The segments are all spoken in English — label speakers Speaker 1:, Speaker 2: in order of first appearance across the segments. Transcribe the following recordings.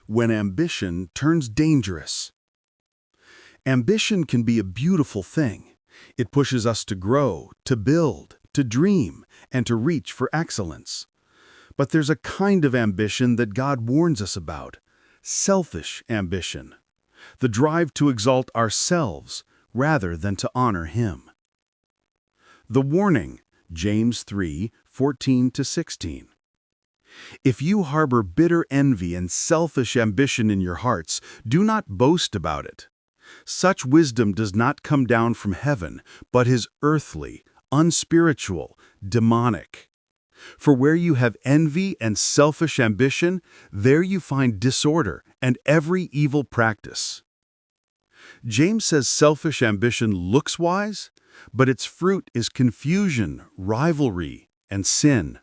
Speaker 1: when ambition turns dangerous. Ambition can be a beautiful thing. It pushes us to grow, to build, to dream, and to reach for excellence. But there's a kind of ambition that God warns us about: selfish ambition. The drive to exalt ourselves rather than to honor Him. The warning, James 3:14-16. If you harbor bitter envy and selfish ambition in your hearts, do not boast about it. Such wisdom does not come down from heaven, but is earthly, unspiritual, demonic. For where you have envy and selfish ambition, there you find disorder and every evil practice. James says selfish ambition looks wise, but its fruit is confusion, rivalry, and sin.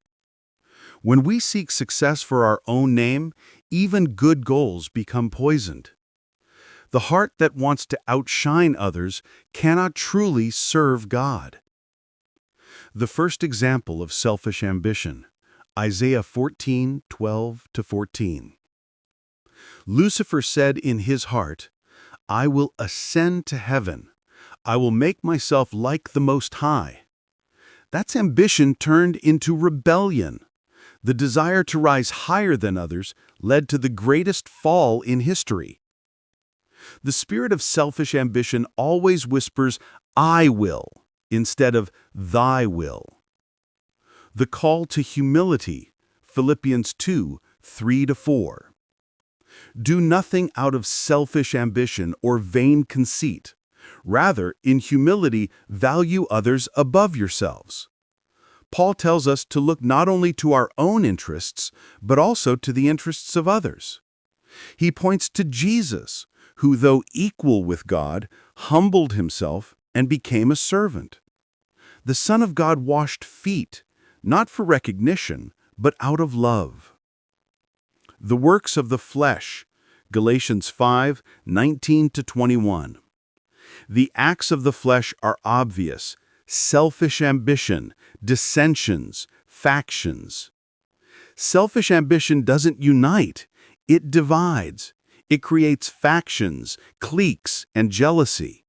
Speaker 1: When we seek success for our own name, even good goals become poisoned. The heart that wants to outshine others cannot truly serve God. The first example of selfish ambition, Isaiah 14:12-14. Lucifer said in his heart, "I will ascend to heaven. I will make myself like the Most High." That's ambition turned into rebellion. The desire to rise higher than others led to the greatest fall in history. The spirit of selfish ambition always whispers, "I will," instead of "thy will." The call to humility, Philippians 2:3-4. Do nothing out of selfish ambition or vain conceit. Rather, in humility, value others above yourselves. Paul tells us to look not only to our own interests, but also to the interests of others. He points to Jesus, who, though equal with God, humbled himself and became a servant. The Son of God washed feet, not for recognition, but out of love. The works of the flesh, Galatians 5:19-21. The acts of the flesh are obvious: selfish ambition, dissensions, factions. Selfish ambition doesn't unite, it divides. It creates factions, cliques, and jealousy.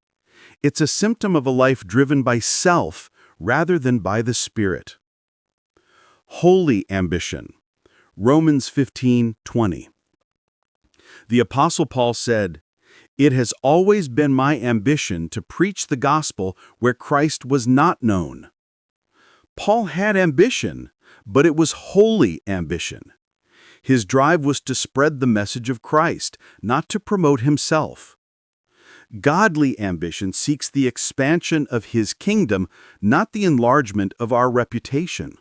Speaker 1: It's a symptom of a life driven by self rather than by the Spirit. Holy ambition, Romans 15:20. The Apostle Paul said, "It has always been my ambition to preach the gospel where Christ was not known." Paul had ambition, but it was holy ambition. His drive was to spread the message of Christ, not to promote himself. Godly ambition seeks the expansion of His kingdom, not the enlargement of our reputation.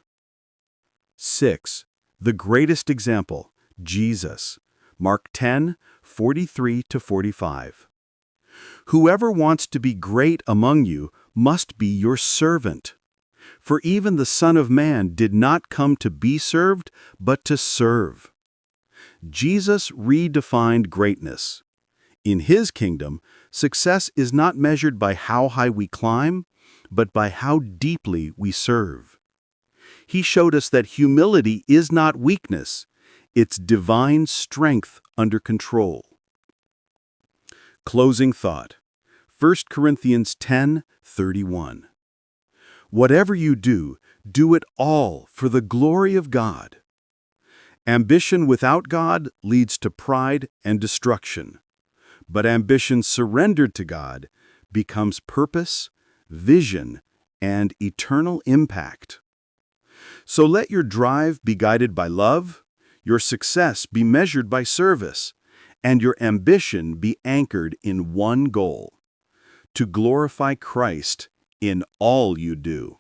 Speaker 1: 6. The greatest example, Jesus. Mark 10:43-45. Whoever wants to be great among you must be your servant. For even the Son of Man did not come to be served, but to serve. Jesus redefined greatness. In His kingdom, success is not measured by how high we climb, but by how deeply we serve. He showed us that humility is not weakness, it's divine strength under control. Closing thought, 1 Corinthians 10:31. Whatever you do, do it all for the glory of God. Ambition without God leads to pride and destruction. But ambition surrendered to God becomes purpose, vision, and eternal impact. So let your drive be guided by love, your success be measured by service, and your ambition be anchored in one goal: to glorify Christ in all you do.